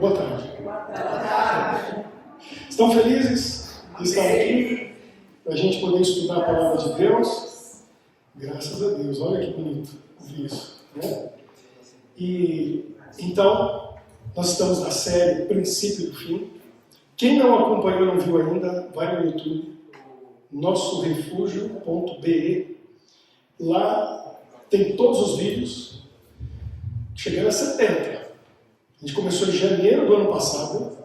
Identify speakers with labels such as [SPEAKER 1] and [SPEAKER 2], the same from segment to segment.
[SPEAKER 1] Boa tarde.
[SPEAKER 2] Boa tarde.
[SPEAKER 1] Estão felizes de estar aqui? Para a gente poder estudar a palavra de Deus? Graças a Deus, olha que bonito ouvir isso, né? E então, nós estamos na série Princípio do Fim. Quem não acompanhou, não viu ainda, vai no YouTube, nossorefugio.be. Lá tem todos os vídeos, chegando a 70. A gente começou em janeiro do ano passado,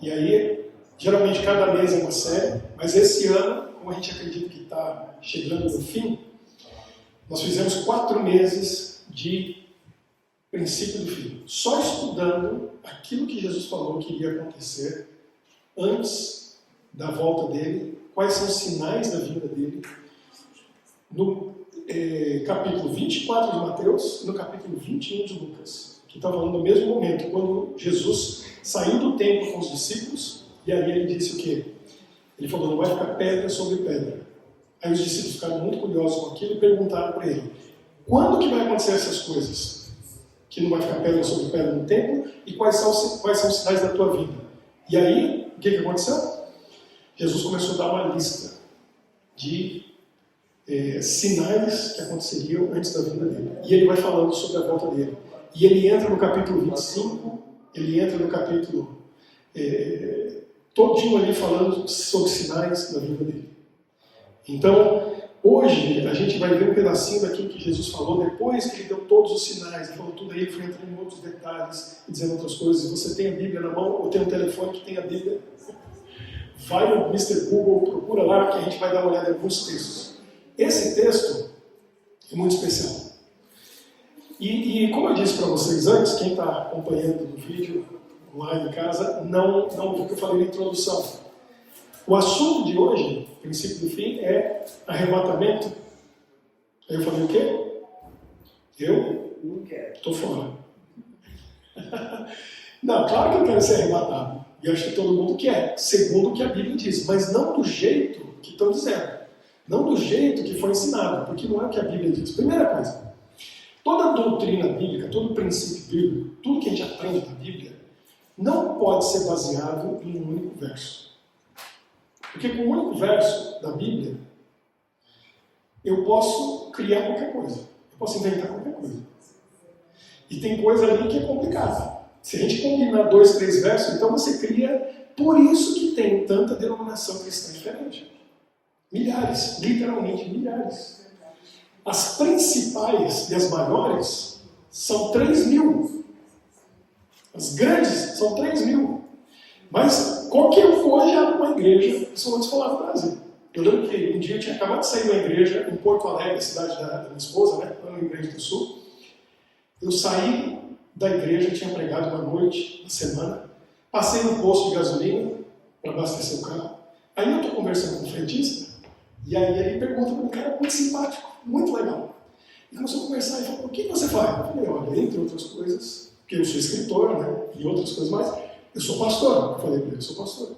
[SPEAKER 1] e aí, geralmente cada mês é uma série, mas esse ano, como a gente acredita que está chegando no fim, nós fizemos 4 meses de princípio do fim, só estudando aquilo que Jesus falou que iria acontecer antes da volta dele, quais são os sinais da vinda dele, no capítulo 24 de Mateus e no capítulo 21 de Lucas, que está falando no mesmo momento, quando Jesus saiu do templo com os discípulos, e aí ele disse o quê? Ele falou, não vai ficar pedra sobre pedra. Aí os discípulos ficaram muito curiosos com aquilo e perguntaram para ele, quando que vai acontecer essas coisas? Que não vai ficar pedra sobre pedra no templo, e quais são os sinais da tua vida? E aí, o que aconteceu? Jesus começou a dar uma lista de sinais que aconteceriam antes da vinda dele. E ele vai falando sobre a volta dele. E ele entra no capítulo 25, ele entra no capítulo todinho ali falando sobre sinais da vinda dele. Então, hoje a gente vai ver um pedacinho daquilo que Jesus falou, depois que ele deu todos os sinais, ele falou tudo aí, ele foi entrando em outros detalhes e dizendo outras coisas. Se você tem a Bíblia na mão, ou tem um telefone que tem a Bíblia, vai no Mr. Google, procura lá que a gente vai dar uma olhada em alguns textos. Esse texto é muito especial. E como eu disse para vocês antes, quem está acompanhando no vídeo, lá em casa, não viu o que eu falei na introdução. O assunto de hoje, princípio do fim, é arrebatamento. Aí eu falei o quê? Eu
[SPEAKER 2] Não quero.
[SPEAKER 1] estou fora. Não, claro que eu quero ser arrebatado. E acho que todo mundo quer, segundo o que a Bíblia diz, mas não do jeito que estão dizendo. Não do jeito que foi ensinado, porque não é o que a Bíblia diz. Primeira coisa, toda doutrina bíblica, todo princípio bíblico, tudo que a gente aprende da Bíblia, não pode ser baseado em um único verso. Porque com um único verso da Bíblia, eu posso criar qualquer coisa. Eu posso inventar qualquer coisa. E tem coisa ali que é complicada. Se a gente combinar 2, 3 versos, então você cria. Por isso que tem tanta denominação cristã diferente. Milhares, literalmente milhares. As principais e as maiores são 3.000. As grandes são 3.000. Mas qualquer um hoje abre uma igreja, isso antes falar no Brasil. Eu lembro que um dia eu tinha acabado de sair de uma igreja em Porto Alegre, cidade da minha esposa, né, no Rio Grande do Sul. Eu saí da igreja, tinha pregado uma noite na semana, passei no posto de gasolina para abastecer o carro. Aí eu estou conversando com o frentista, e aí ele pergunta para um cara muito simpático, muito legal. E começou a conversar e falou, o que você faz? Eu falei, olha, entre outras coisas, porque eu sou escritor, né, e outras coisas mais, eu sou pastor. Eu falei para ele, eu sou pastor.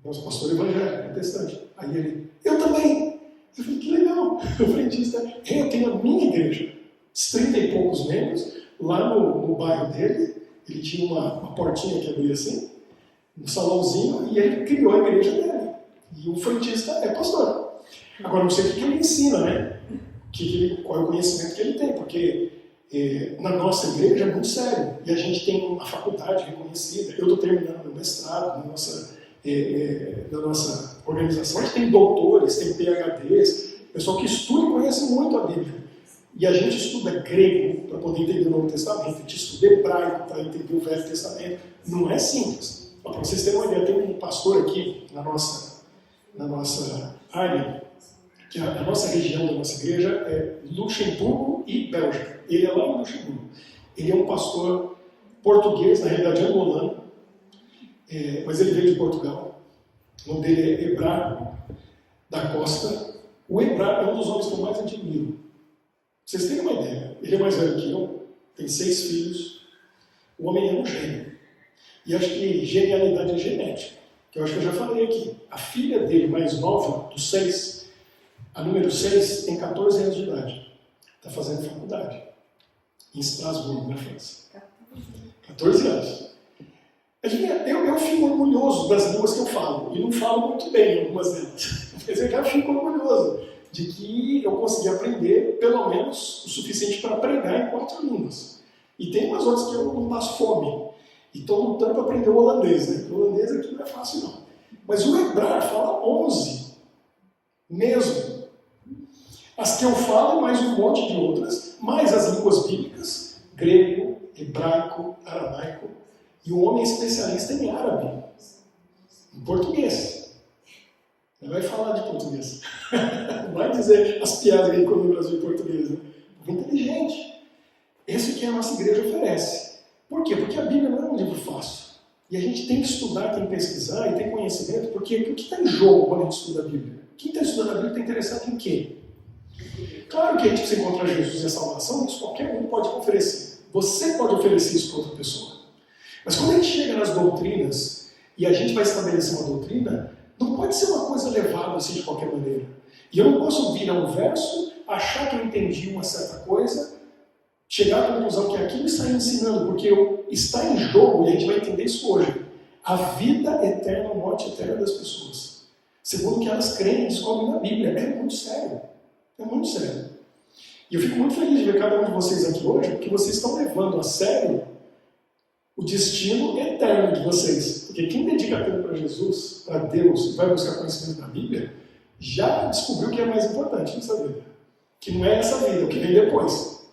[SPEAKER 1] Eu sou pastor evangélico, protestante. Aí ele, eu também. Eu falei, que legal. O frentista, eu tenho a minha igreja, uns 30 e poucos membros, lá no bairro dele, ele tinha uma portinha que abria assim, um salãozinho, e ele criou a igreja dele. E o frentista é pastor. Agora, não sei o que ele ensina, né? Qual é o conhecimento que ele tem, porque na nossa igreja é muito sério. E a gente tem uma faculdade reconhecida. Eu estou terminando meu mestrado na nossa organização. A gente tem doutores, tem PhDs, pessoal que estuda e conhece muito a Bíblia. E a gente estuda grego para poder entender o Novo Testamento, a gente estuda hebraico para entender o Velho Testamento. Não é simples. Para vocês terem uma ideia, tem um pastor aqui na nossa área, que a nossa região da nossa igreja é Luxemburgo e Bélgica. Ele é lá em Luxemburgo. Ele é um pastor português, na realidade angolano, mas ele veio de Portugal. O nome dele é Ebrar da Costa. O Ebrar é um dos homens que eu mais admiro. Vocês têm uma ideia, ele é mais velho que eu, tem 6 filhos, o homem é um gênio. E acho que genialidade é genética, que eu acho que eu já falei aqui. A filha dele, mais nova, dos 6, a número 6, tem 14 anos de idade. Está fazendo faculdade, em Estrasburgo, na França. 14 anos. Eu fico orgulhoso das línguas que eu falo, e não falo muito bem algumas delas, mas eu já fico orgulhoso de que eu consegui aprender pelo menos o suficiente para pregar em 4 línguas. E tem umas outras que eu não passo fome. E estou lutando para aprender o holandês, né? O holandês aqui não é fácil não. Mas o hebraico fala 11 mesmo. As que eu falo, mais um monte de outras, mais as línguas bíblicas, grego, hebraico, aramaico, e o homem é especialista em árabe, em português. Ele vai falar de português. Não vai dizer as piadas que ele come no Brasil em português. Né? Muito inteligente. Esse que a nossa igreja oferece. Por quê? Porque a Bíblia não é um livro fácil. E a gente tem que estudar, tem que pesquisar e tem conhecimento, porque o que está em jogo quando a gente estuda a Bíblia? Quem está estudando a Bíblia está interessado em quê? Claro que a gente precisa encontrar Jesus e a salvação, isso qualquer um pode oferecer. Você pode oferecer isso para outra pessoa. Mas quando a gente chega nas doutrinas e a gente vai estabelecer uma doutrina, não pode ser uma coisa levada assim de qualquer maneira. E eu não posso vir a um verso, achar que eu entendi uma certa coisa, chegar à conclusão que aquilo está ensinando, porque está em jogo, e a gente vai entender isso hoje, a vida eterna, a morte eterna das pessoas. Segundo o que elas creem e descobrem na Bíblia. É muito sério. É muito sério. E eu fico muito feliz de ver cada um de vocês aqui hoje, porque vocês estão levando a sério o destino eterno de vocês. Porque quem dedica tempo para Jesus, para Deus, e vai buscar conhecimento da Bíblia, já descobriu o que é mais importante nessa vida. Que não é essa vida, o que vem depois.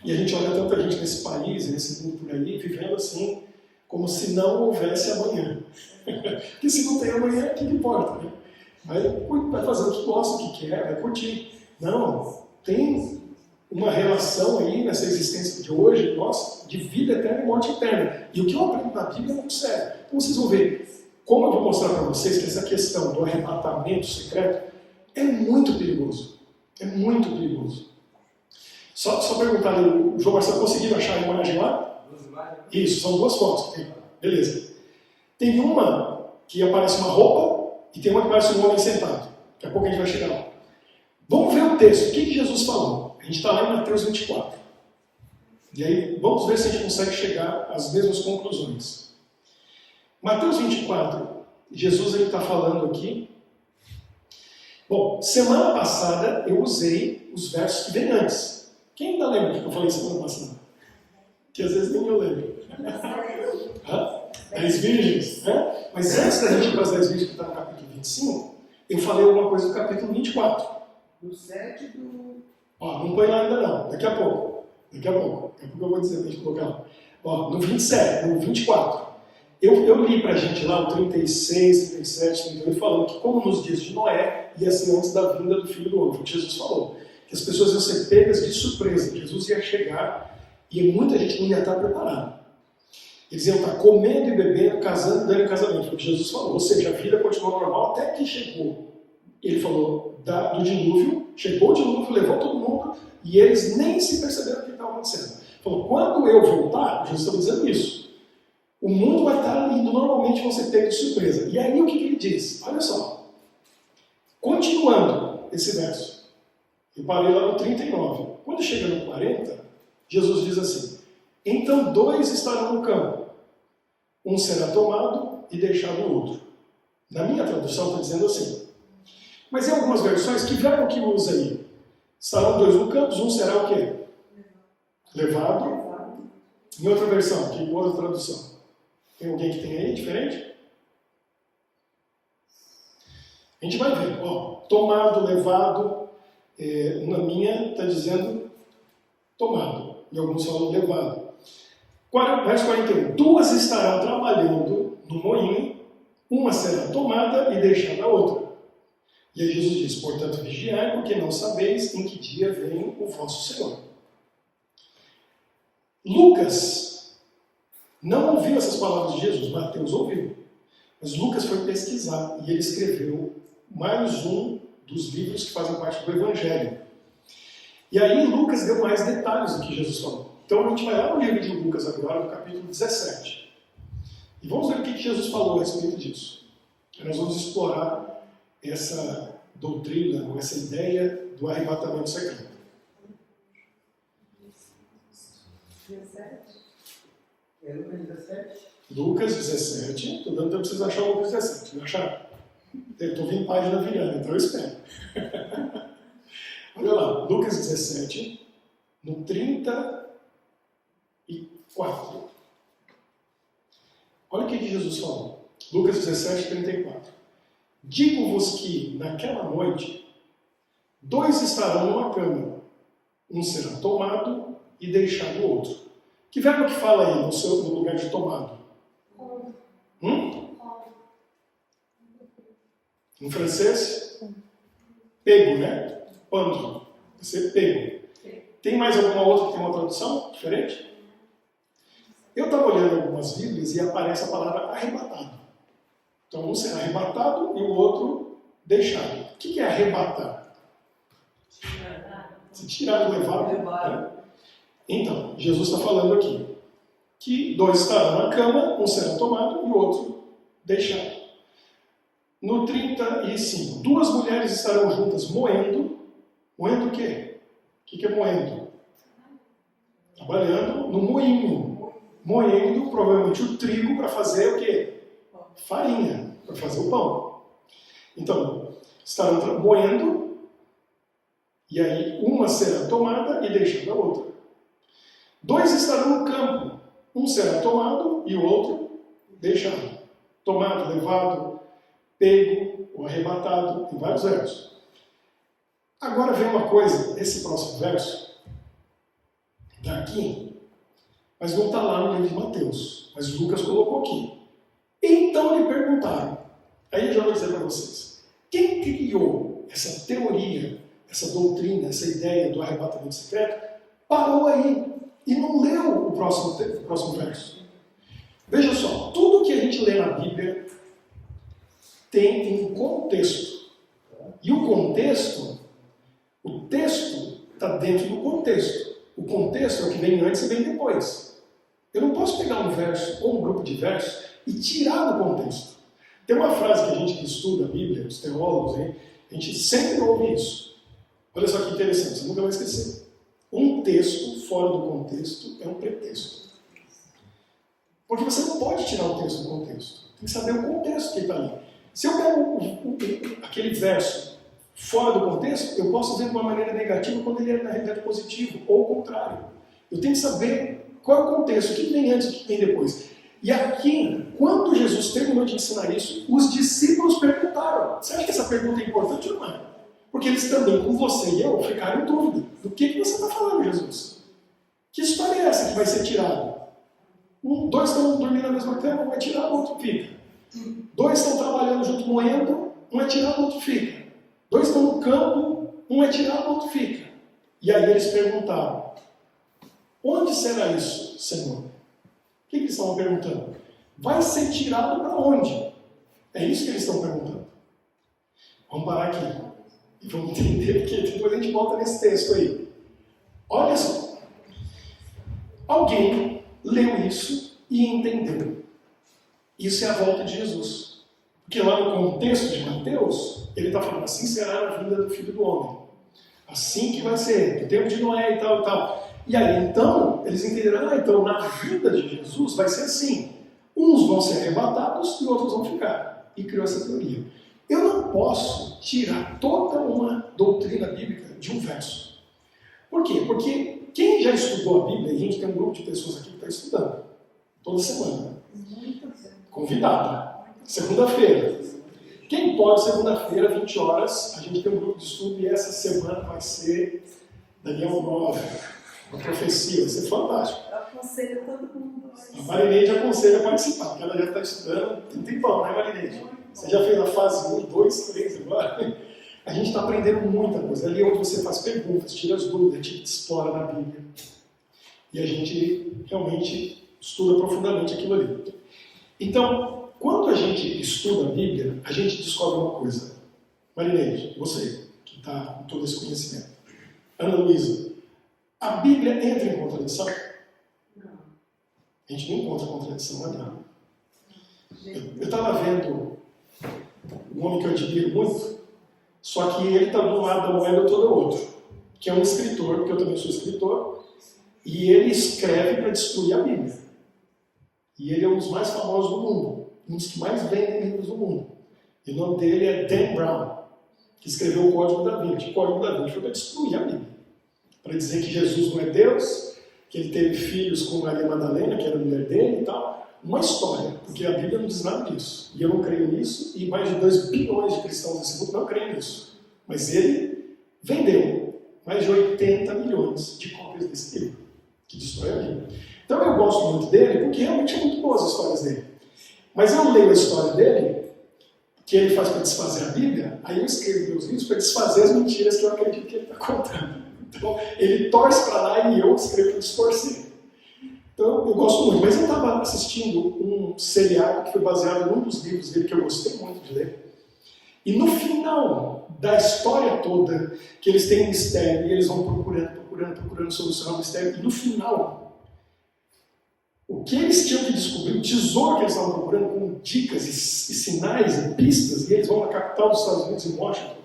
[SPEAKER 1] E a gente olha tanta gente nesse país, nesse mundo por aí, vivendo assim, como se não houvesse amanhã. Porque se não tem amanhã, o que importa? Né? Vai fazer o que gosta, o que quer, vai curtir. Não, tem uma relação aí nessa existência de hoje, nossa, de vida eterna e morte eterna. E o que eu aprendo na Bíblia é muito sério. Então vocês vão ver, como eu vou mostrar para vocês que essa questão do arrebatamento secreto é muito perigoso. É muito perigoso. Só perguntar ali, o João Marcelo conseguiu achar a imagem lá? Isso, são 2 fotos. Beleza. Tem uma que aparece uma roupa e tem uma que aparece um homem sentado. Daqui a pouco a gente vai chegar lá. Vamos ver o texto. O que Jesus falou? A gente está lá em Mateus 24. E aí, vamos ver se a gente consegue chegar às mesmas conclusões. Mateus 24, Jesus está falando aqui. Bom, semana passada eu usei os versos que vêm antes. Quem ainda lembra o que eu falei semana passada? Que às vezes nem eu lembro. 10 virgens. Né? Mas antes da gente ir para as 10 virgens que está no capítulo 25, eu falei alguma coisa do capítulo 24.
[SPEAKER 2] No 7 do...
[SPEAKER 1] Ó, não põe lá ainda não, daqui a pouco eu vou dizer para a gente colocar lá. Ó, no 27, no 24, eu li para a gente lá o 36, 37, 38, falando que como nos dias de Noé, ia ser antes da vinda do Filho do Homem, foi o que Jesus falou, que as pessoas iam ser pegas de surpresa, Jesus ia chegar e muita gente não ia estar preparada. Eles iam estar comendo e bebendo, casando e dando em casamento, foi o que Jesus falou, ou seja, a vida continuou normal até que chegou. Ele falou do dilúvio, chegou o dilúvio, levou todo mundo, e eles nem se perceberam o que estava acontecendo. Ele falou, quando eu voltar, Jesus estava dizendo isso, o mundo vai estar indo normalmente, vão ser pegos de surpresa. E aí o que ele diz? Olha só, continuando esse verso, eu parei lá no 39, quando chega no 40, Jesus diz assim, então 2 estarão no campo, um será tomado e deixado o outro. Na minha tradução está dizendo assim, mas em algumas versões, que verbo que usa aí? Estarão 2 no campo, um será o quê? Levado. Em outra versão, que outra tradução? Tem alguém que tem aí diferente? A gente vai ver. Ó, tomado, levado. Na minha está dizendo tomado. E alguns falam levado. Verso 41. 2 estarão trabalhando no moinho, uma será tomada e deixada a outra. E aí Jesus diz, portanto, vigiai, porque não sabeis em que dia vem o vosso Senhor. Lucas não ouviu essas palavras de Jesus, Mateus ouviu. Mas Lucas foi pesquisar e ele escreveu mais um dos livros que fazem parte do Evangelho. E aí Lucas deu mais detalhes do que Jesus falou. Então a gente vai lá no livro de Lucas agora, no capítulo 17. E vamos ver o que Jesus falou a respeito disso. E nós vamos explorar essa doutrina, ou essa ideia do arrebatamento secreto.
[SPEAKER 2] 17? É Lucas 17?
[SPEAKER 1] Lucas 17. Estou dando tempo para vocês acharem o Lucas 17. Não acharam? Estou vendo página virando, então eu espero. Olha lá, Lucas 17, no 34. Olha o que Jesus falou. Lucas 17, 34. Digo-vos que, naquela noite, 2 estarão numa cama. Um será tomado e deixado o outro. Que verbo que fala aí no lugar de tomado? Em francês? Pego, né? Pando. Vai ser pego. Tem mais alguma outra que tem uma tradução diferente? Eu estava olhando algumas Bíblias e aparece a palavra arrebatado. Então, um será arrebatado e o outro deixado. O que é arrebatar? Se tirar, levar. Né? Então, Jesus está falando aqui que 2 estarão na cama, um será tomado e o outro deixado. No 35, 2 mulheres estarão juntas moendo. Moendo o quê? O que é moendo? Trabalhando no moinho. Moendo, provavelmente, o trigo para fazer o quê? Farinha, para fazer o pão. Então, estarão moendo, e aí uma será tomada e deixada a outra. 2 estarão no campo, um será tomado e o outro deixado. Tomado, levado, pego ou arrebatado, tem vários versos. Agora vem uma coisa, esse próximo verso, daqui, mas não está lá no livro de Mateus, mas Lucas colocou aqui. Então lhe perguntaram, aí eu já vou dizer para vocês, quem criou essa teoria, essa doutrina, essa ideia do arrebatamento secreto, parou aí e não leu o próximo verso. Veja só, tudo que a gente lê na Bíblia tem um contexto. E o contexto, o texto está dentro do contexto. O contexto é o que vem antes e vem depois. Eu não posso pegar um verso ou um grupo de versos e tirar do contexto. Tem uma frase que a gente que estuda a Bíblia, os teólogos, hein, a gente sempre ouve isso. Olha só que interessante, você nunca vai esquecer. Um texto fora do contexto é um pretexto. Porque você não pode tirar o texto do contexto. Tem que saber o contexto que está ali. Se eu pego aquele verso fora do contexto, eu posso ver de uma maneira negativa quando ele é na realidade positivo, ou o contrário. Eu tenho que saber qual é o contexto, o que vem antes e o que vem depois. E aqui, quando Jesus terminou de ensinar isso, os discípulos perguntaram. Você acha que essa pergunta é importante ou não é? Porque eles também, com você e eu, ficaram em dúvida. Do que você está falando, Jesus? Que história é essa que vai ser tirada? 2 estão dormindo na mesma cama, um é tirado, o outro fica. 2 estão trabalhando junto, moendo, um é tirado, o outro fica. 2 estão no campo, um é tirado, o outro fica. E aí eles perguntaram, onde será isso, Senhor? O que eles estavam perguntando? Vai ser tirado para onde? É isso que eles estão perguntando. Vamos parar aqui. E vamos entender, porque depois a gente volta nesse texto aí. Olha só. Alguém leu isso e entendeu. Isso é a volta de Jesus. Porque lá no contexto de Mateus, ele está falando, assim será a vinda do Filho do Homem. Assim que vai ser, no tempo de Noé e tal e tal. E aí, então, eles entenderam, então, na vida de Jesus vai ser assim. Uns vão ser arrebatados e outros vão ficar. E criou essa teoria. Eu não posso tirar toda uma doutrina bíblica de um verso. Por quê? Porque quem já estudou a Bíblia, e a gente tem um grupo de pessoas aqui que está estudando, toda semana. Convidada. Segunda-feira. Quem pode, segunda-feira, 20 horas, a gente tem um grupo de estudo e essa semana vai ser Daniel 9. Uma profecia, vai ser fantástico.
[SPEAKER 2] Eu aconselho todo mundo.
[SPEAKER 1] A Marineide aconselha a participar, porque ela já está estudando, tem tempão, né, Marineide? Você já fez a fase 1, 2, 3 agora? A gente está aprendendo muita coisa. Ali é onde você faz perguntas, tira as dúvidas, a gente explora na Bíblia. E a gente realmente estuda profundamente aquilo ali. Então, quando a gente estuda a Bíblia, a gente descobre uma coisa. Marineide, você, que está com todo esse conhecimento. Ana Luísa, a Bíblia entra em contradição?
[SPEAKER 2] Não.
[SPEAKER 1] A gente não encontra contradição lá. Eu estava vendo um homem que eu admiro muito, só que ele está de um lado da moeda, eu estou do outro, que é um escritor, porque eu também sou escritor, e ele escreve para destruir a Bíblia. E ele é um dos mais famosos do mundo, um dos que mais vendem livros do mundo. E o nome dele é Dan Brown, que escreveu o Código da Vinci. O Código da Vinci foi para destruir a Bíblia, para dizer que Jesus não é Deus, que ele teve filhos com Maria Madalena, que era a mulher dele e tal. Uma história, porque a Bíblia não diz nada disso. E eu não creio nisso, e mais de 2 bilhões de cristãos nesse mundo não creem nisso. Mas ele vendeu mais de 80 milhões de cópias desse livro, que destrói a Bíblia. Então eu gosto muito dele, porque realmente é muito boas as histórias dele. Mas eu leio a história dele, que ele faz para desfazer a Bíblia, aí eu escrevo meus livros para desfazer as mentiras que eu acredito que ele está contando. Então ele torce para lá e eu escrevo para distorcer. Então, eu gosto muito, mas eu estava assistindo um seriado que foi baseado num dos livros dele, que eu gostei muito de ler. E no final da história toda, que eles têm um mistério, e eles vão procurando solucionar o mistério, e no final, o que eles tinham que descobrir, o tesouro que eles estavam procurando, com dicas e sinais e pistas, e eles vão na capital dos Estados Unidos, em Washington,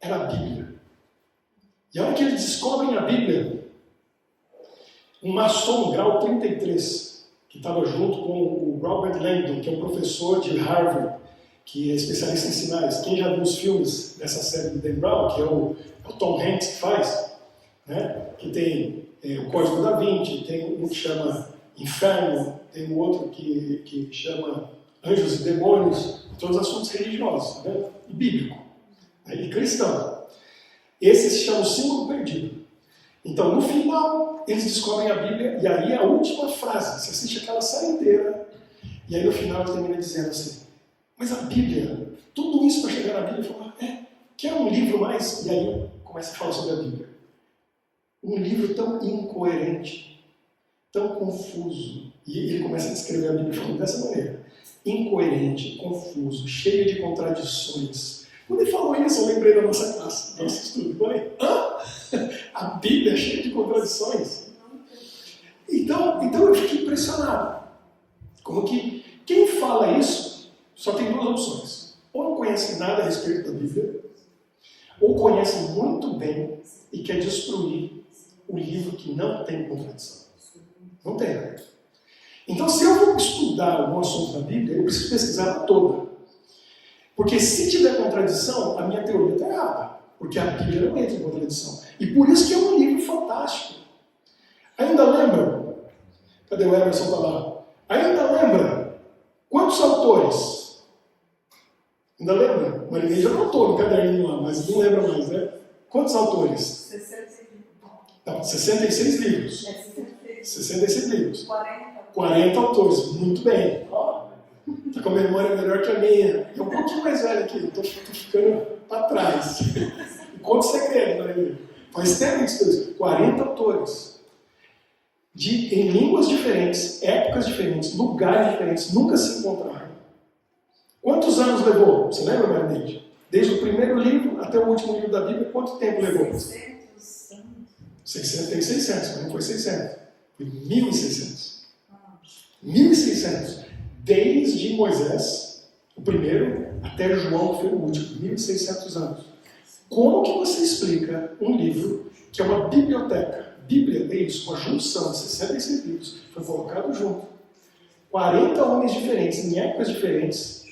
[SPEAKER 1] era a Bíblia. E a hora que eles descobrem a Bíblia, um maçom, grau 33, que estava junto com o Robert Langdon, que é um professor de Harvard, que é especialista em sinais. Quem já viu os filmes dessa série do Dan Brown, que é o Tom Hanks que faz, né? Que tem o Código da Vinci, tem um que chama Inferno, tem um outro que chama Anjos e Demônios, todos assuntos religiosos, né? E bíblico, né? E cristão. Esse se chama O Símbolo Perdido. Então, no final, eles descobrem a Bíblia, e aí a última frase, você assiste aquela série inteira, e aí no final ele termina dizendo assim, mas a Bíblia, tudo isso para chegar na Bíblia, fala, quer um livro mais? E aí começa a falar sobre a Bíblia. Um livro tão incoerente, tão confuso, e ele começa a descrever a Bíblia falando dessa maneira, incoerente, confuso, cheio de contradições. Quando ele falou isso, eu lembrei da nossa classe, do nosso estudo. Eu falei, a Bíblia é cheia de contradições. Então eu fiquei impressionado. Como que quem fala isso só tem 2 opções. Ou não conhece nada a respeito da Bíblia, ou conhece muito bem e quer destruir o livro que não tem contradição. Não tem. Então, se eu vou estudar algum assunto da Bíblia, eu preciso pesquisar ela toda. Porque se tiver contradição, a minha teoria está errada. Porque a Bíblia não entra em contradição. E por isso que é um livro fantástico. Ainda lembra? Cadê o Emerson para lá? Ainda lembra? Quantos autores? Ainda lembra? O Marinês já anotou no caderninho lá, mas não lembra mais, né? Quantos autores?
[SPEAKER 2] 66 livros.
[SPEAKER 1] Não, 66 livros. 66 livros. 40 autores. Muito bem. Está com a memória melhor que a minha. É um pouquinho mais velho aqui. Estou ficando para trás. Conta segredo, Marinês. Faz tempo que isso. 40 autores. Em línguas diferentes, épocas diferentes, lugares diferentes, nunca se encontraram. Quantos anos levou? Você lembra, Marinês? Desde o primeiro livro até o último livro da Bíblia, quanto tempo levou?
[SPEAKER 2] 600 anos.
[SPEAKER 1] 600, tem 600, mas não foi 600. Foi 1.600. 1.600. Desde Moisés, o primeiro, até João, que foi o último. 1.600 anos. Como que você explica um livro que é uma biblioteca? Bíblia é isso, uma junção de 66 livros, foi colocado junto. 40 homens diferentes, em épocas diferentes,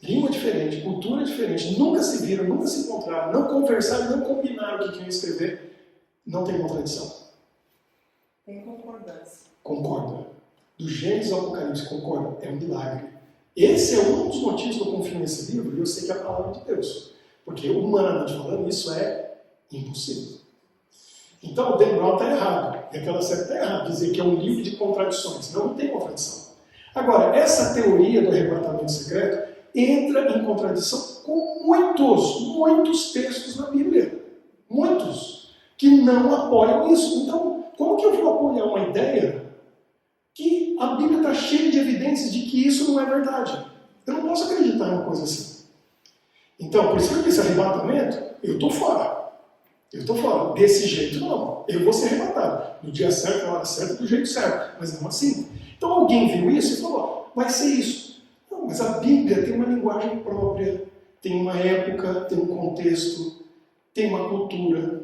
[SPEAKER 1] língua diferente, cultura diferente, nunca se viram, nunca se encontraram, não conversaram, não combinaram o que iam escrever, não tem contradição.
[SPEAKER 2] Tem concordância.
[SPEAKER 1] Concorda. Do Gênesis ao Apocalipse, concorda. É um milagre. Esse é um dos motivos que eu confio nesse livro, e eu sei que é a palavra de Deus. Porque, humanamente falando, isso é impossível. Então, o Dan Brown está errado. E aquela série está errada. Dizer que é um livro de contradições. Não tem contradição. Agora, essa teoria do arrebatamento secreto entra em contradição com muitos textos na Bíblia. Muitos. Que não apoiam isso. Então, como que eu vou apoiar uma ideia que a Bíblia está cheia de evidências de que isso não é verdade? Eu não posso acreditar em uma coisa assim. Então, por isso que eu disse arrebatamento, eu estou fora. Eu estou fora. Desse jeito, não. Eu vou ser arrebatado. No dia certo, na hora certa, do jeito certo. Mas não assim. Então, alguém viu isso e falou, vai ser isso. Não, mas a Bíblia tem uma linguagem própria, tem uma época, tem um contexto, tem uma cultura,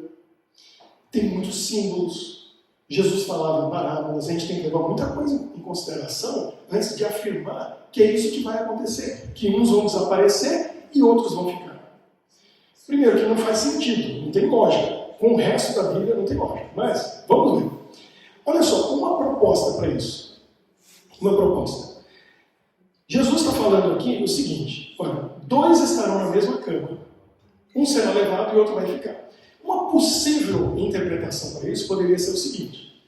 [SPEAKER 1] tem muitos símbolos. Jesus falava em parábolas, a gente tem que levar muita coisa em consideração antes de afirmar que é isso que vai acontecer, que uns vão desaparecer e outros vão ficar. Primeiro, que não faz sentido, não tem lógica. Com o resto da Bíblia não tem lógica. Mas, vamos ver. Olha só, uma proposta para isso. Uma proposta. Jesus está falando aqui o seguinte: olha, dois estarão na mesma cama. Um será levado e o outro vai ficar. Uma possível interpretação para isso poderia ser o seguinte: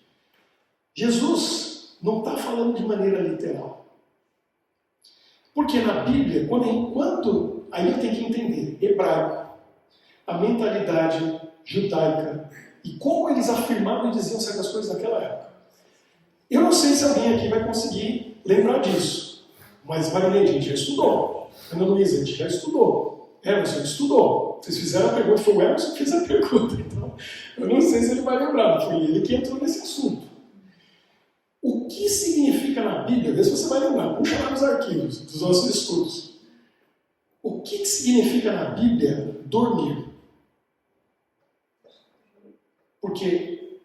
[SPEAKER 1] Jesus não está falando de maneira literal. Porque na Bíblia, enquanto aí eu tenho que entender hebraico, a mentalidade judaica e como eles afirmavam e diziam certas coisas naquela época. Eu não sei se alguém aqui vai conseguir lembrar disso, mas Marilene, a gente já estudou. Ana Luísa, a gente já estudou. Emerson estudou. Vocês fizeram a pergunta, foi o Emerson que fez a pergunta, então eu não sei se ele vai lembrar, foi ele que entrou nesse assunto. O que significa na Bíblia, vê se você vai lembrar, puxa lá nos arquivos dos nossos estudos. O que significa na Bíblia dormir? Porque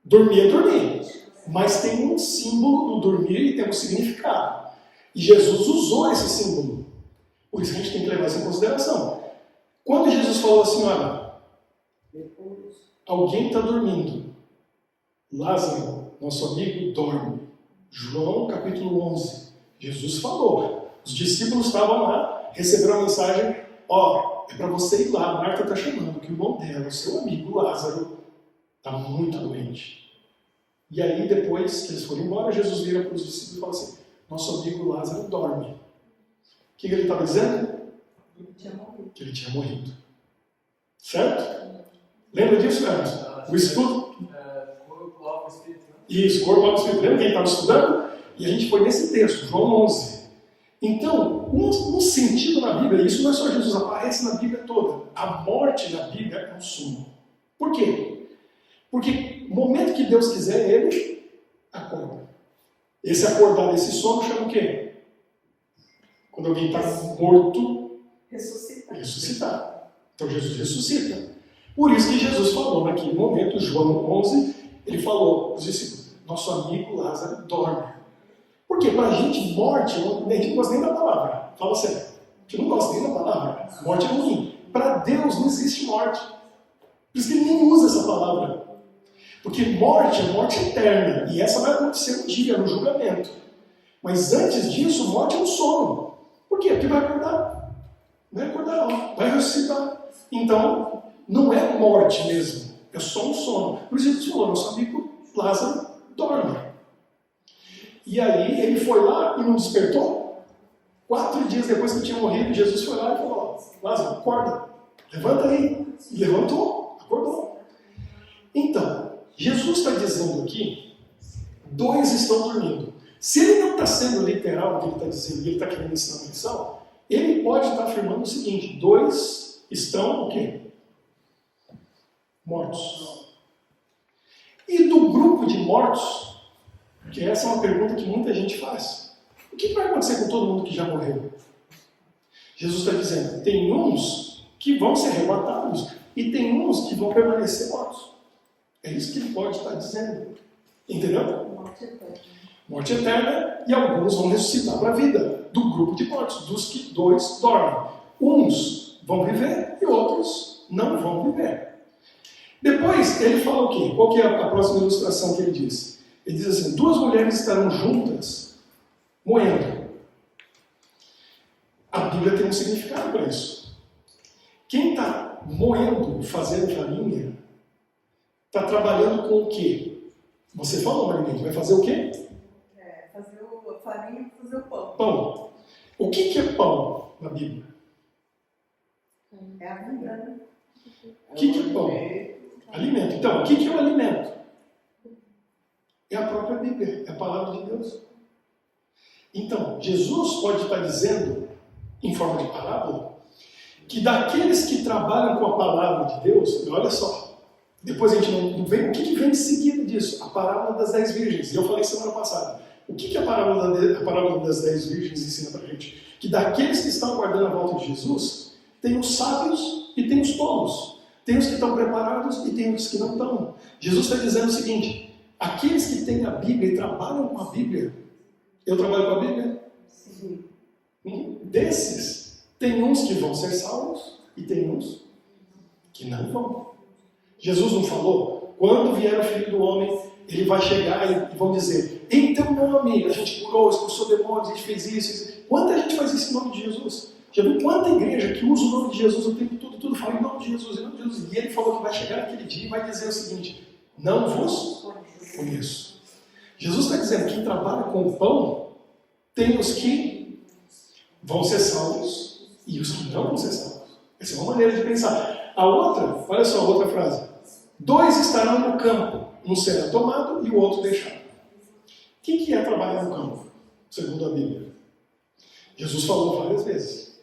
[SPEAKER 1] dormir é dormir, mas tem um símbolo do dormir e tem um significado. E Jesus usou esse símbolo. Por isso que a gente tem que levar isso em consideração. Quando Jesus falou assim, olha, alguém está dormindo, Lázaro, nosso amigo, dorme. João capítulo 11, Jesus falou. Os discípulos estavam lá, receberam a mensagem, ó, é para você ir lá, Marta está chamando, que o irmão dela, o seu amigo Lázaro, está muito doente. E aí, depois que eles foram embora, Jesus vira para os discípulos e fala assim, nosso amigo Lázaro dorme. O que ele estava dizendo? Que ele tinha morrido. Certo? Lembra disso, Emerson? O estudo?
[SPEAKER 3] Corpo, alma e espírito.
[SPEAKER 1] Isso, corpo, alma e espírito. Lembra quem estava estudando? E a gente foi nesse texto, João 11. Então, um sentido na Bíblia, isso não é só Jesus, aparece na Bíblia toda. A morte na Bíblia é um sumo. Por quê? Porque no momento que Deus quiser, ele acorda. Esse acordar desse sono chama o quê? Quando alguém está morto, ressuscitar. Então Jesus ressuscita. Por isso que Jesus falou naquele momento, João 11, ele falou aos discípulos, nosso amigo Lázaro dorme. Por quê? Para a gente, morte, a gente não gosta nem da palavra. Fala sério. A gente não gosta nem da palavra. Morte é ruim. Para Deus não existe morte. Por isso que ele nem usa essa palavra. Porque morte é morte eterna. E essa vai acontecer um dia, no julgamento. Mas antes disso, morte é um sono. Por quê? Porque vai acordar. Vai acordar, ó. Vai ressuscitar. Então, não é morte mesmo. É só um sono. Por isso ele falou, nosso amigo Lázaro dorme. E aí ele foi lá e não despertou. 4 dias depois que ele tinha morrido, Jesus foi lá e falou, Lázaro, acorda. Levanta aí. E levantou. Acordou. Então, Jesus está dizendo aqui, 2 estão dormindo. Se ele não está sendo literal no que ele está dizendo, e ele está querendo ensinar uma lição, ele pode estar afirmando o seguinte, 2 estão o quê? Mortos. E do grupo de mortos, que essa é uma pergunta que muita gente faz, o que vai acontecer com todo mundo que já morreu? Jesus está dizendo, tem uns que vão ser arrebatados e tem uns que vão permanecer mortos. É isso que ele pode estar dizendo. Entendeu?
[SPEAKER 2] Morte eterna.
[SPEAKER 1] Morte eterna, e alguns vão ressuscitar para a vida, do grupo de mortos, dos que 2 dormem. Uns vão viver e outros não vão viver. Depois, ele fala o quê? Qual que é a próxima ilustração que ele diz? Ele diz assim, 2 mulheres estarão juntas, moendo. A Bíblia tem um significado para isso. Quem está moendo, fazendo farinha, está trabalhando com o quê? Você falou, Marinete, vai fazer o quê?
[SPEAKER 2] Fazer a farinha e fazer o pão.
[SPEAKER 1] Pão. O que é pão na Bíblia?
[SPEAKER 2] É a vida, né?
[SPEAKER 1] O que é pão? Alimento. Então, o que é o alimento? É a própria Bíblia, é a palavra de Deus. Então, Jesus pode estar dizendo, em forma de parábola, que daqueles que trabalham com a palavra de Deus, olha só, depois a gente não vem, o que vem em seguida disso? A parábola das 10 virgens. E eu falei semana passada. O que a parábola das 10 virgens ensina para a gente? Que daqueles que estão aguardando a volta de Jesus, tem os sábios e tem os tolos. Tem os que estão preparados e tem os que não estão. Jesus está dizendo o seguinte, Aqueles que têm a Bíblia e trabalham com a Bíblia, eu trabalho com a Bíblia?
[SPEAKER 2] Sim.
[SPEAKER 1] Desses, tem uns que vão ser salvos e tem uns que não vão. Jesus não falou? Quando vier o Filho do Homem, ele vai chegar e vão dizer: em teu nome a gente curou, expulsou demônios, a gente fez isso. Quanta gente faz isso em nome de Jesus? Já viu quanta igreja que usa o nome de Jesus o tempo todo, tudo fala em nome de Jesus, em nome de Jesus. E ele falou que vai chegar naquele dia e vai dizer o seguinte: não vos conheço. Jesus está dizendo que quem trabalha com o pão tem os que vão ser salvos e os que não vão ser salvos. Essa é uma maneira de pensar. A outra, olha só a outra frase: 2 estarão no campo, um será tomado e o outro deixado. O que é trabalhar no campo, segundo a Bíblia? Jesus falou várias vezes.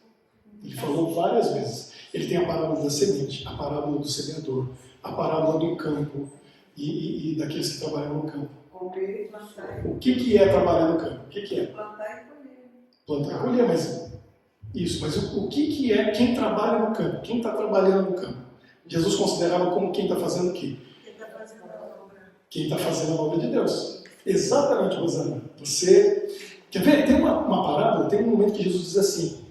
[SPEAKER 1] Ele falou várias vezes. Ele tem a parábola da semente, a parábola do semeador, a parábola do campo e daqueles que trabalham no campo.
[SPEAKER 2] Comer e plantar.
[SPEAKER 1] O que é trabalhar no campo? O que é?
[SPEAKER 2] Plantar e colher.
[SPEAKER 1] Plantar e colher, mas isso. Mas o que é quem trabalha no campo? Quem está trabalhando no campo? Jesus considerava como quem está fazendo o quê?
[SPEAKER 2] Quem está fazendo a obra.
[SPEAKER 1] Quem está fazendo a obra de Deus. Exatamente, Rosana. Você... Quer ver? Tem uma parábola, tem um momento que Jesus diz assim: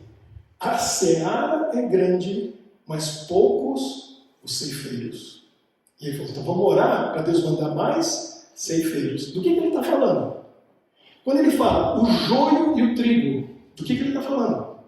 [SPEAKER 1] a seara é grande, mas poucos os ceifeiros. E ele falou: então vamos orar para Deus mandar mais ceifeiros. Do que ele está falando? Quando ele fala o joio e o trigo, do que ele está falando?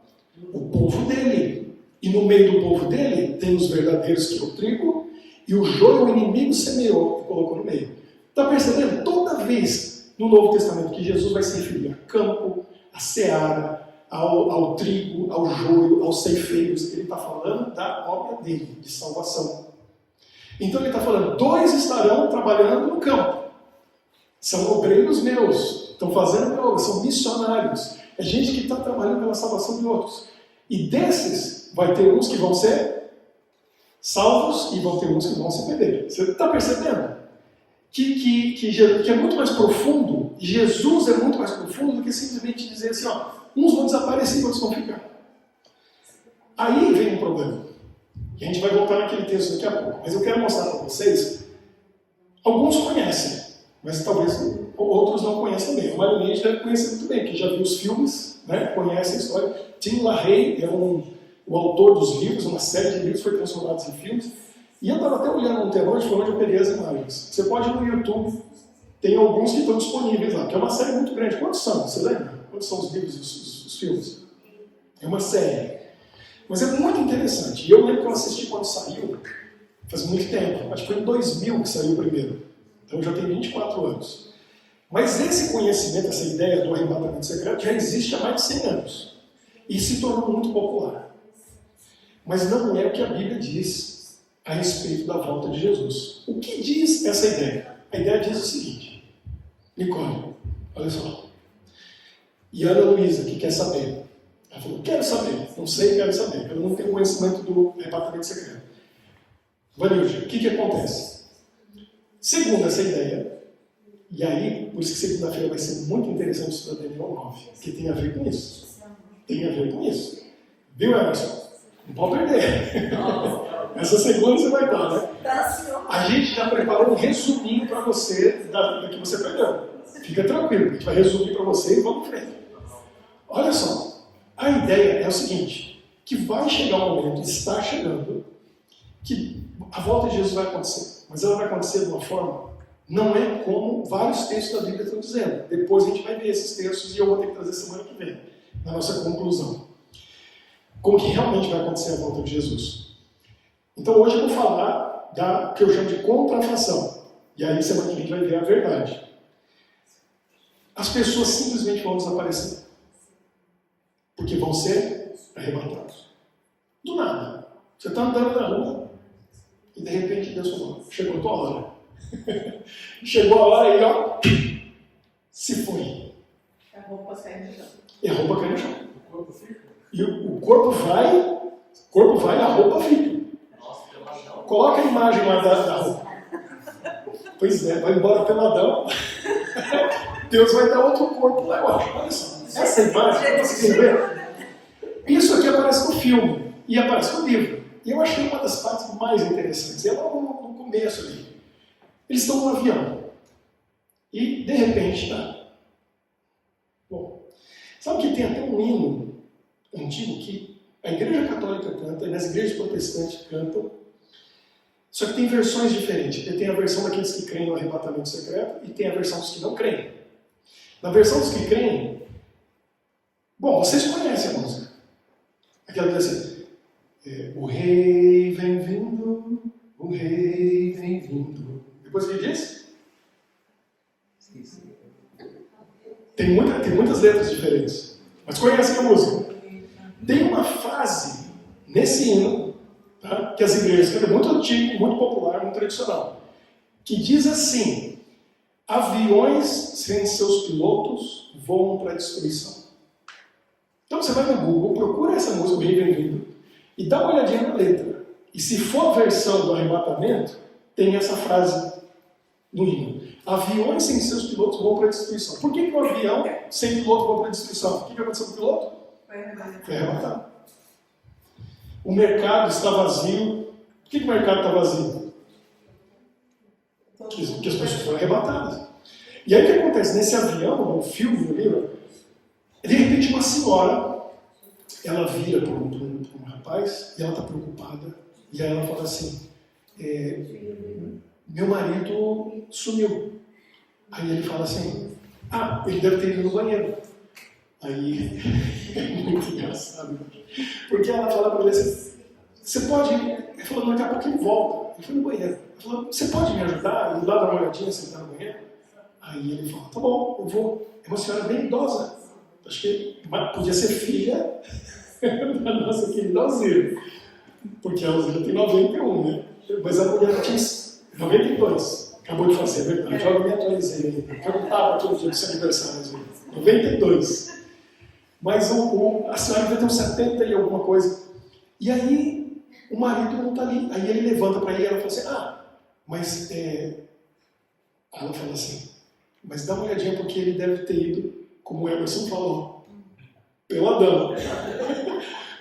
[SPEAKER 1] O povo dele. E no meio do povo dele tem os verdadeiros, que é o trigo, e o joio o inimigo semeou e colocou no meio. Está percebendo? Toda vez no Novo Testamento que Jesus vai se referir a campo, a seara, ao trigo, ao joio, aos ceifeiros, ele está falando da obra dele, de salvação. Então ele está falando: 2 estarão trabalhando no campo. São obreiros meus, estão fazendo minha obra, são missionários. É gente que está trabalhando pela salvação de outros. E desses, vai ter uns que vão ser salvos e vão ter uns que vão se perder. Você está percebendo? Que é muito mais profundo, Jesus é muito mais profundo do que simplesmente dizer assim: ó, uns vão desaparecer e outros vão ficar. Aí vem um problema. E a gente vai voltar naquele texto daqui a pouco. Mas eu quero mostrar para vocês. Alguns conhecem, mas talvez outros não conheçam bem. A maioria deve conhecer muito bem, que já viu os filmes, né, conhece a história. Tim LaHaye é o autor dos livros, uma série de livros foi transformados em filmes. E eu estava até olhando ontem à noite, foi onde eu peguei as imagens. Você pode ir no YouTube, tem alguns que estão disponíveis lá, que é uma série muito grande. Quantos são? Você lembra? Quantos são os livros e os filmes? É uma série. Mas é muito interessante. E eu lembro que eu assisti quando saiu, faz muito tempo. Acho que foi em 2000 que saiu o primeiro. Então eu já tenho 24 anos. Mas esse conhecimento, essa ideia do arrebatamento secreto já existe há mais de 100 anos. E se tornou muito popular. Mas não é o que a Bíblia diz a respeito da volta de Jesus. O que diz essa ideia? A ideia diz o seguinte: Nicole, olha só. E Ana Luísa, que quer saber. Ela falou: quero saber. Não sei, quero saber. Eu não tenho conhecimento do arrebatamento secreto. Vanilja, o que acontece? Segundo essa ideia, e aí, por isso que segunda-feira vai ser muito interessante estudar Daniel 9, que tem a ver com isso. Tem a ver com isso. Viu, Emerson? Não pode perder. Essa segunda você vai dar, né? A gente já preparou um resuminho para você da que você perdeu. Fica tranquilo, a gente vai resumir para você e vamos em frente. Olha só, a ideia é o seguinte: que vai chegar um momento, está chegando, que a volta de Jesus vai acontecer. Mas ela vai acontecer de uma forma, não é como vários textos da Bíblia estão dizendo. Depois a gente vai ver esses textos e eu vou ter que trazer semana que vem, na nossa conclusão. Como que realmente vai acontecer a volta de Jesus. Então hoje eu vou falar da que eu chamo de contrafação. E aí semana que vem a gente vai ver a verdade. As pessoas simplesmente vão desaparecer. Porque vão ser arrebatados. Do nada. Você está andando na rua e de repente Deus falou: chegou a tua hora. Chegou a hora e ó, se foi.
[SPEAKER 2] A roupa sai no chão.
[SPEAKER 1] E a roupa cai no chão.
[SPEAKER 3] O corpo fica?
[SPEAKER 1] E o corpo vai e a roupa fica.
[SPEAKER 3] Nossa, peladão.
[SPEAKER 1] Coloca a imagem lá da roupa. Pois é, vai embora peladão. Deus vai dar outro corpo lá, eu acho. Olha só. Essa imagem, vocês ver? Isso aqui aparece no filme e aparece no livro. E eu achei uma das partes mais interessantes. É logo no começo ali. Eles estão no avião. E, de repente, tá. Bom, sabe que tem até um hino antigo que a Igreja Católica canta, e nas igrejas protestantes cantam, só que tem versões diferentes. Tem a versão daqueles que creem no arrebatamento secreto e tem a versão dos que não creem. Na versão dos que creem, bom, vocês conhecem a música. Aquela que diz assim, o rei vem vindo, o rei vem vindo. Depois o que diz? Tem muitas letras diferentes, mas conhecem a música. Tem uma frase nesse hino, tá, que as igrejas cantam, muito antigo, muito popular, muito tradicional, que diz assim, aviões sem seus pilotos voam para a destruição. Então você vai no Google, procura essa música, o Rei Vem Vindo, e dá uma olhadinha na letra. E se for a versão do arrebatamento, tem essa frase no hino. Aviões sem seus pilotos vão para a destruição. Por que um avião sem piloto vai para a destruição? O que aconteceu com o piloto? Foi arrebatado. O mercado está vazio. Por que o mercado está vazio? Porque as pessoas foram arrebatadas. E aí o que acontece? Nesse avião, no filme, no livro, de repente uma senhora, ela vira para um rapaz e ela está preocupada. E aí ela fala assim, meu marido sumiu. Aí ele fala assim, ele deve ter ido no banheiro. Aí é muito engraçado. Porque ela fala para ele assim, você pode... Ele falou, daqui a pouco ele volta. Ele foi no banheiro. Ela falou, você pode me ajudar? Ir lá dar uma olhadinha se ele está no banheiro? Aí ele falou, tá bom, eu vou. É uma senhora bem idosa. Acho que podia ser filha da nossa querida Alzira. Porque a Alzira tem 91, né? Mas a mulher tinha 92. Acabou de fazer, é verdade. Eu me atualizei ainda. Eu não estava aqui no dia do seu aniversário. 92. Mas a senhora devia ter uns 70 e alguma coisa. E aí, o marido não está ali. Aí ele levanta para ele e ela fala assim, mas... Ela fala assim, mas dá uma olhadinha porque ele deve ter ido, como o Emerson falou, peladão.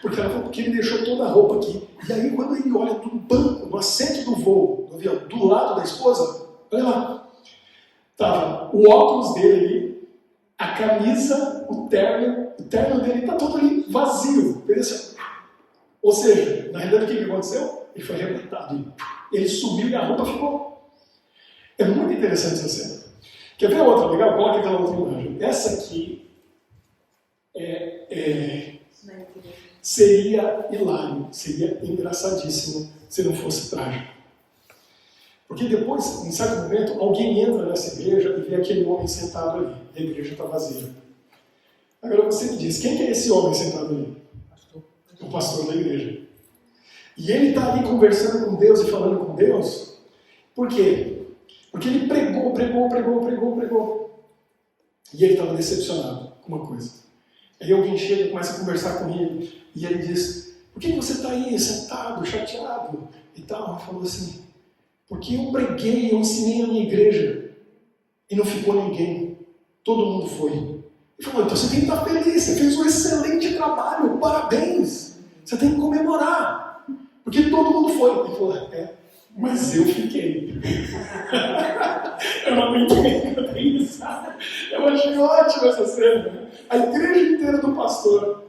[SPEAKER 1] Porque ela falou, porque ele deixou toda a roupa aqui. E aí, quando ele olha no banco, no assento do voo, do avião, do lado da esposa, olha lá. Tava o óculos dele ali, a camisa, o terno dele tá todo ali vazio. Ou seja, na realidade o que aconteceu? Ele foi arrebatado. Ele subiu e a roupa ficou. É muito interessante essa cena. Quer ver outra legal? Coloca aquela outra imagem. Essa aqui seria hilário, seria engraçadíssimo se não fosse trágico. Porque depois, em certo momento, alguém entra nessa igreja e vê aquele homem sentado ali. E a igreja está vazia. Agora você me diz, quem que é esse homem sentado ali? O pastor da igreja. E ele está ali conversando com Deus e falando com Deus. Por quê? Porque ele pregou. E ele estava decepcionado com uma coisa. Aí alguém chega e começa a conversar com ele. E ele diz, por que você está aí sentado, chateado? E tal. Ele falou assim, porque eu preguei, eu ensinei a minha igreja. E não ficou ninguém. Todo mundo foi. Ele falou, então você tem que estar feliz, você fez um excelente trabalho, parabéns. Você tem que comemorar. Porque todo mundo foi. Ele falou, mas eu fiquei. Eu não entendi isso. Eu achei ótima essa cena. A igreja inteira do pastor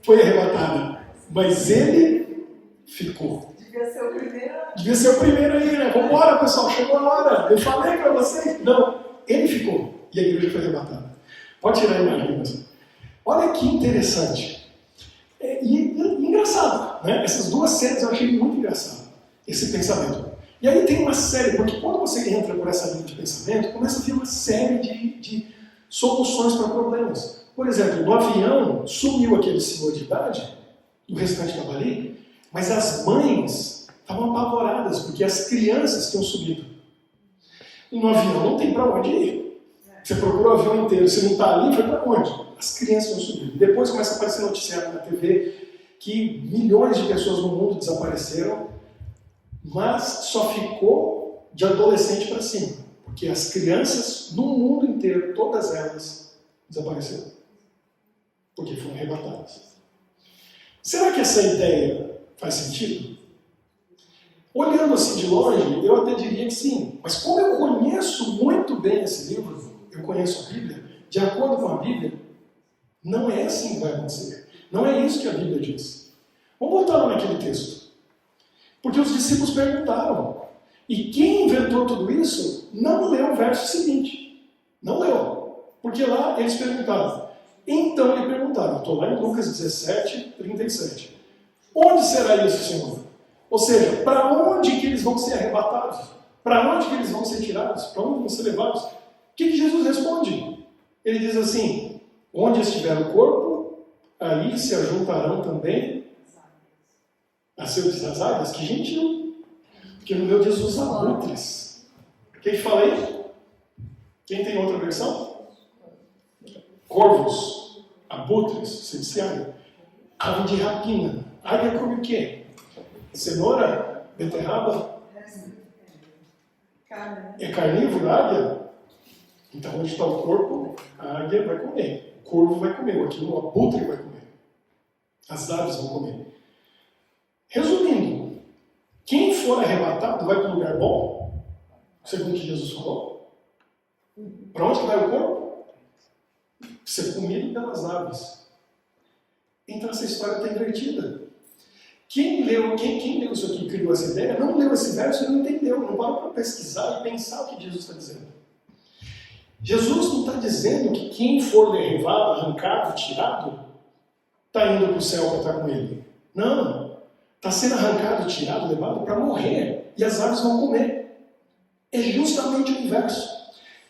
[SPEAKER 1] foi arrebatada. Mas ele ficou. Devia ser o primeiro aí, né? Vamos embora, pessoal, chegou a hora. Eu falei para vocês. Não, ele ficou. E a igreja foi arrebatada. Pode tirar a imagem, pessoal. Olha que interessante. E engraçado, né? Essas duas cenas eu achei muito engraçado. Esse pensamento. E aí tem uma série, porque quando você entra por essa linha de pensamento, começa a vir uma série de soluções para problemas. Por exemplo, no avião sumiu aquele senhor de idade, o restante estava ali, mas as mães estavam apavoradas, porque as crianças tinham subido. E no avião não tem para onde ir. Você procura o avião inteiro, se não está ali, foi para onde? As crianças tinham subido. Depois começa a aparecer noticiário na TV que milhões de pessoas no mundo desapareceram, mas só ficou de adolescente para cima, porque as crianças no mundo inteiro, todas elas, desapareceram, porque foram arrebatadas. Será que essa ideia faz sentido? Olhando assim de longe, eu até diria que sim. Mas como eu conheço muito bem esse livro, eu conheço a Bíblia, de acordo com a Bíblia, não é assim que vai acontecer. Não é isso que a Bíblia diz. Vamos voltar lá naquele texto. Porque os discípulos perguntaram. E quem inventou tudo isso não leu o verso seguinte. Não leu. Porque lá eles perguntaram. Então lhe perguntaram. Estou lá em Lucas 17, 37. Onde será isso, Senhor? Ou seja, para onde que eles vão ser arrebatados? Para onde que eles vão ser tirados? Para onde vão ser levados? O que Jesus responde? Ele diz assim, onde estiver o corpo, aí se ajuntarão também as águias. Que gentil! Porque no meu diz os abutres. Quem fala aí? Quem tem outra versão? Corvos, abutres, você disse águia. Ave de rapina. Águia come o quê? Cenoura? Beterraba? É carnívoro a águia? Então, onde está o corpo, a águia vai comer. O corvo vai comer. O abutre vai comer. As aves vão comer. Resumindo, quem for arrebatado vai para um lugar bom, segundo o que Jesus falou. Para onde vai o corpo? Ser comido pelas aves. Então, essa história está invertida. Quem leu isso aqui e criou essa ideia, não leu esse verso e não entendeu, não parou para pesquisar e pensar o que Jesus está dizendo. Jesus não está dizendo que quem for levado, arrancado, tirado, está indo para o céu para estar com ele. Não. Está sendo arrancado, tirado, levado para morrer. E as aves vão comer. É justamente o inverso.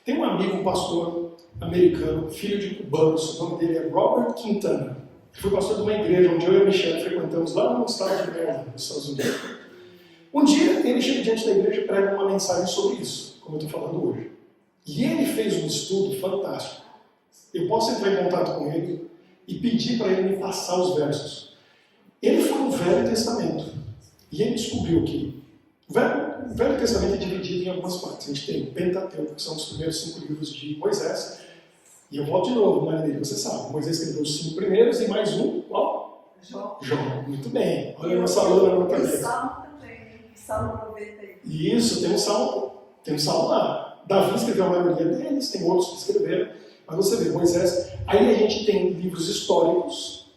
[SPEAKER 1] Tem um amigo, um pastor americano, filho de cubanos, o nome dele é Robert Quintana. Ele foi pastor de uma igreja onde eu e a Michelle frequentamos lá no estado de Maryland, nos Estados Unidos. Um dia ele chega diante da igreja e prega uma mensagem sobre isso, como eu estou falando hoje. E ele fez um estudo fantástico. Eu posso entrar em contato com ele e pedir para ele me passar os versos. Ele foi no Velho Testamento e ele descobriu que o Velho Testamento é dividido em algumas partes. A gente tem o Pentateuco, que são os primeiros 5 livros de Moisés. E eu volto de novo, Maria, você sabe. Moisés escreveu os 5 primeiros e mais um, qual? Jó. Muito bem. Olha a nossa aluna no
[SPEAKER 2] também. Salmo também. Salmo 91.
[SPEAKER 1] Isso, tem um salmo lá. Davi escreveu a maioria deles, tem outros que escreveram. Mas você vê, Moisés. Aí a gente tem livros históricos,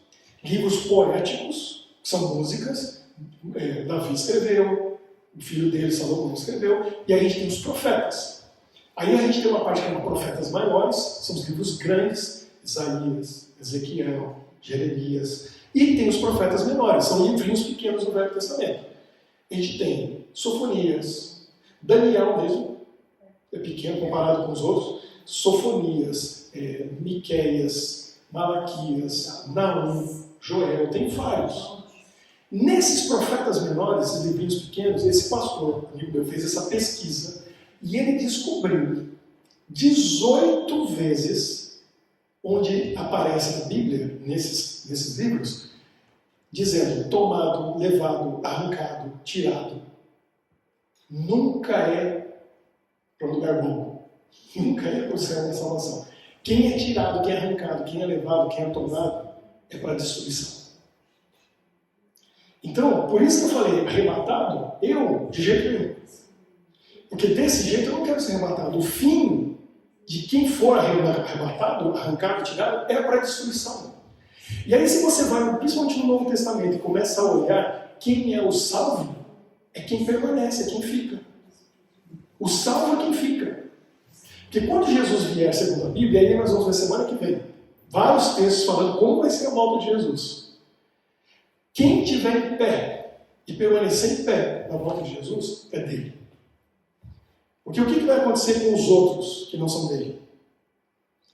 [SPEAKER 1] livros poéticos, que são músicas. Davi escreveu, o filho dele, Salomão, escreveu. E aí a gente tem os profetas. Aí a gente tem uma parte que chama profetas maiores, são os livros grandes, Isaías, Ezequiel, Jeremias. E tem os profetas menores, são livrinhos pequenos do Velho Testamento. A gente tem Sofonias, Daniel mesmo, é pequeno comparado com os outros, Sofonias, Miqueias, Malaquias, Naum, Joel, tem vários. Nesses profetas menores, esses livrinhos pequenos, esse pastor, amigo meu, fez essa pesquisa e ele descobriu 18 vezes onde aparece na Bíblia, nesses livros, dizendo tomado, levado, arrancado, tirado. Nunca é para um lugar bom. Nunca é para o céu da salvação. Quem é tirado, quem é arrancado, quem é levado, quem é tomado, é para a destruição. Então, por isso que eu falei, arrebatado, de jeito nenhum. Porque desse jeito eu não quero ser arrebatado. O fim de quem for arrebatado, arrancado, tirado, é para a destruição. E aí se você vai, principalmente no Novo Testamento, e começa a olhar quem é o salvo, é quem permanece, é quem fica. O salvo é quem fica. Porque quando Jesus vier, segundo a Bíblia, aí nós vamos ver semana que vem, vários textos falando como vai ser a volta de Jesus. Quem estiver em pé e permanecer em pé na volta de Jesus, é dele. Porque o que vai acontecer com os outros que não são dele?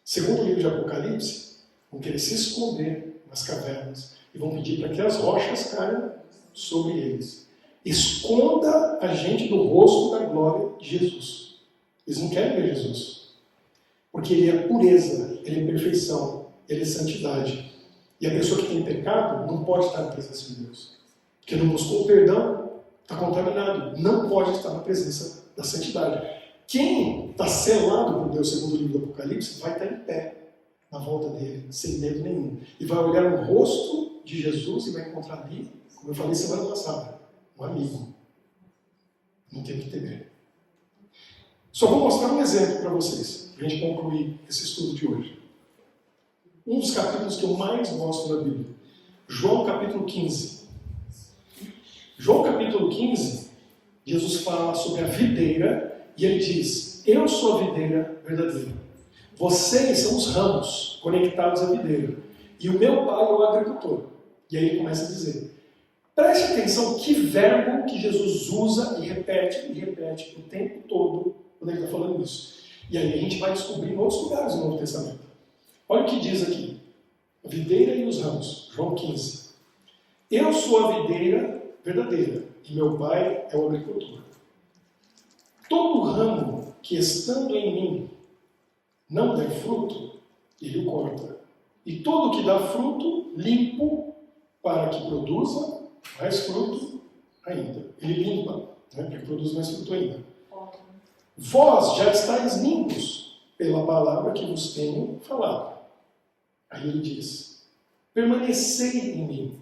[SPEAKER 1] Segundo o livro de Apocalipse, vão querer se esconder nas cavernas e vão pedir para que as rochas caiam sobre eles. Esconda a gente do rosto da glória de Jesus. Eles não querem ver Jesus. Porque ele é pureza, ele é perfeição, ele é santidade. E a pessoa que tem pecado não pode estar na presença de Deus. Porque não buscou o perdão, está contaminado. Não pode estar na presença da santidade. Quem está selado por Deus, segundo o livro do Apocalipse, vai estar em pé na volta dele, sem medo nenhum. E vai olhar no rosto de Jesus e vai encontrar ali, como eu falei semana passada, um amigo. não tem que temer. Só vou mostrar um exemplo para vocês, para a gente concluir esse estudo de hoje. Um dos capítulos que eu mais gosto da Bíblia. João capítulo 15. João capítulo 15, Jesus fala sobre a videira e ele diz: eu sou a videira verdadeira. Vocês são os ramos conectados à videira. E o meu pai é o agricultor. E aí ele começa a dizer: preste atenção que verbo que Jesus usa e repete o tempo todo quando ele está falando isso. E aí a gente vai descobrir em outros lugares do Novo Testamento. Olha o que diz aqui. A videira e os ramos. João 15. Eu sou a videira verdadeira e meu pai é o agricultor. Todo ramo que estando em mim não der fruto, ele o corta. E todo que dá fruto, limpo, para que produza mais fruto ainda. Ele limpa, para que produza mais fruto ainda. Vós já estáis limpos pela palavra que vos tenho falado. Aí ele diz: permanecei em mim,